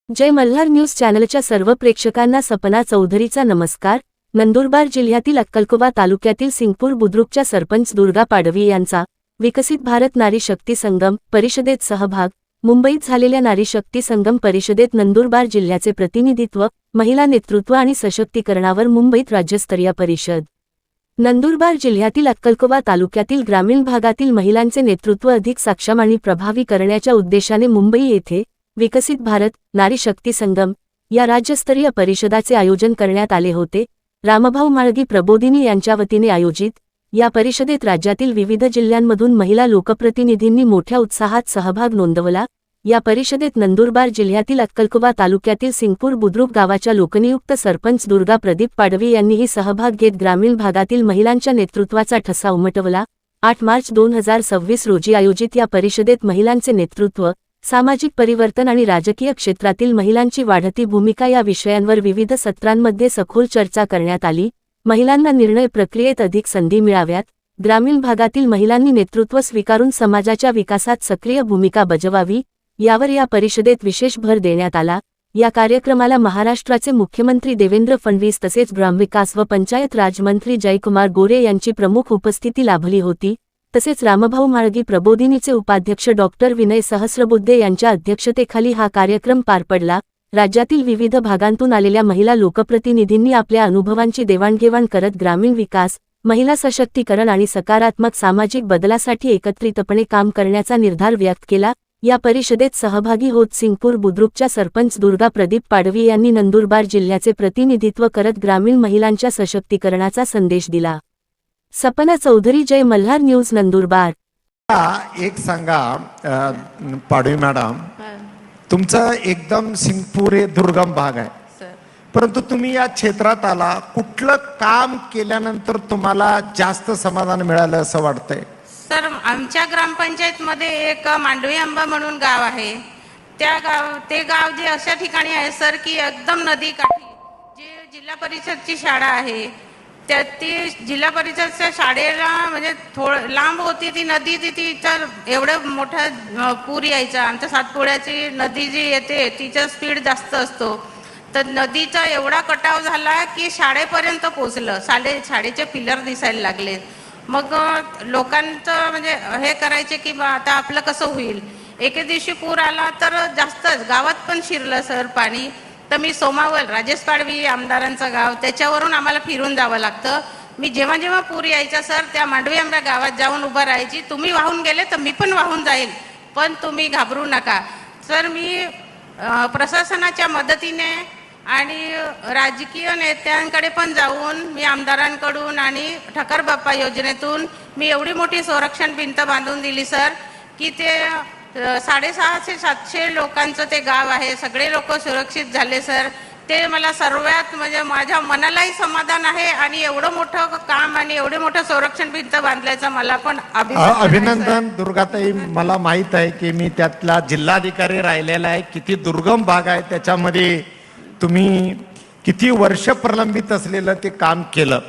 जय Malhar news चॅनलच्या सर्व प्रेक्षकांना सपना चौधरीचा नमस्कार। नंदुरबार जिल्ह्यातील अक्कलकोवा तालुक्यातील सिंगपूर बुद्रुकच्या सरपंच दुर्गा पाडवी यांचा विकसित भारत नारी शक्ती संगम परिषदेत सहभाग। मुंबईत झालेल्या नारी शक्ती संगम परिषदेत नंदुरबार जिल्ह्याचे प्रतिनिधित्व, महिला नेतृत्व आणि सशक्तीकरणावर मुंबईत राज्यस्तरीय परिषद। नंदुरबार जिल्ह्यातील अक्कलकोवा तालुक्यातील ग्रामीण भागातील महिलांचे नेतृत्व अधिक सक्षम आणि प्रभावी करण्याच्या उद्देशाने मुंबई येथे विकसित भारत नारी शक्ती संगम या राज्यस्तरीय परिषदाचे आयोजन करण्यात आले होते। रामभाऊ म्हाळगी प्रबोधिनी यांच्या वतीने आयोजित या परिषदेत राज्यातील विविध जिल्ह्यांमधून महिला लोकप्रतिनिधींनी मोठ्या उत्साहात सहभाग नोंदवला। या परिषदेत नंदुरबार जिल्ह्यातील अक्कलकोवा तालुक्यातील सिंगपूर बुद्रुक गावाच्या लोकनियुक्त सरपंच दुर्गा प्रदीप पाडवी यांनीही सहभाग घेत ग्रामीण भागातील महिलांच्या नेतृत्वाचा ठसा उमटवला। 8 मार्च 2026 रोजी आयोजित या परिषदेत महिलांचे नेतृत्व, सामाजिक परिवर्तन आणि राजकीय क्षेत्रातील महिलांची वाढती भूमिका या विषयांवर विविध सत्रांमध्ये सखोल चर्चा करण्यात आली। महिलांना निर्णय प्रक्रियेत अधिक संधी मिळाव्यात, ग्रामीण भागातील महिलांनी नेतृत्व स्वीकारून समाजाच्या विकासात सक्रिय भूमिका बजावावी यावर या परिषदेत विशेष भर देण्यात आला। या कार्यक्रमाला महाराष्ट्राचे मुख्यमंत्री देवेंद्र फडणवीस तसेच ग्रामविकास व पंचायत राज मंत्री जयकुमार गोरे यांची प्रमुख उपस्थिती लाभली होती। तसेच रामभाऊ म्हाळगी प्रबोधिनीचे उपाध्यक्ष डॉक्टर विनय सहस्रबुद्धे यांच्या अध्यक्षतेखाली हा कार्यक्रम पार पडला। राज्यातील विविध भागांतून आलेल्या महिला लोकप्रतिनिधींनी आपल्या अनुभवांची देवाणघेवाण करत ग्रामीण विकास, महिला सशक्तीकरण आणि सकारात्मक सामाजिक बदलासाठी एकत्रितपणे काम करण्याचा निर्धार व्यक्त केला। या परिषदेत सहभागी होत सिंगपूर बुद्रुकच्या सरपंच दुर्गा प्रदीप पाडवी यांनी नंदुरबार जिल्ह्याचे प्रतिनिधित्व करत ग्रामीण महिलांच्या सशक्तीकरणाचा संदेश दिला। सपना चौधरी, जय मल्हार न्यूज, नंदुरबार। एक सांगा पाडवी मॅडम, तुमचा एकदम सिंगपूर हे दुर्गम भाग आहे, परंतु तुम्ही या क्षेत्रात आला, कुठलं काम केल्यानंतर तुम्हाला जास्त समाधान मिळालं असं वाटतंय? सर, आमच्या ग्रामपंचायत मध्ये एक मांडवी आंबा म्हणून गाव आहे। ते गाव जे अशा ठिकाणी आहे सर की एकदम नदी काठी जे जिल्हा परिषदची शाळा आहे, ती जिल्हा परिषदच्या शाळेला म्हणजे थोडं लांब होती ती नदी, तिथं एवढं मोठा पूर यायचा। आमच्या सातपुड्याची नदी जी येते तिचा स्पीड जास्त असतो, तर नदीचा एवढा कटाव झाला की शाळेपर्यंत पोहोचलं, शाळेचे पिलर दिसायला लागले। मग लोकांचं म्हणजे हे करायचे की बा आता आपलं कसं होईल। एके दिवशी पूर आला तर जास्तच गावात पण शिरलं सर पाणी। तर मी सोमावल राजेश पाडवी आमदारांचं गाव, त्याच्यावरून आम्हाला फिरून जावं लागतं। मी जेव्हा जेव्हा पूर यायचा सर त्या मांडवी आंबा गावात जाऊन उभं राहायची। तुम्ही वाहून गेले तर मी पण वाहून जाईल, पण तुम्ही घाबरू नका। सर, मी प्रशासनाच्या मदतीने आणि राजकीय नेत्यांकडे पण जाऊन मी आमदारांकडून आणि ठकर बाप्पा योजनेतून मी एवढी मोठी संरक्षण भिंत बांधून दिली सर की ते 650-700 लोकांचं ते गाव आहे, सगळे लोक सुरक्षित झाले सर। ते मला सर्वात म्हणजे माझ्या मनालाही समाधान आहे आणि एवढं मोठं काम आणि एवढे मोठं संरक्षण भिंत बांधल्याचं मला पण अभिनंदन। दुर्गाताई, मला माहित आहे की मी त्यातला जिल्हाधिकारी राहिलेला आहे, किती दुर्गम भाग आहे, त्याच्यामध्ये तुम्ही किती वर्ष प्रलंबित असलेलं ते काम केलं।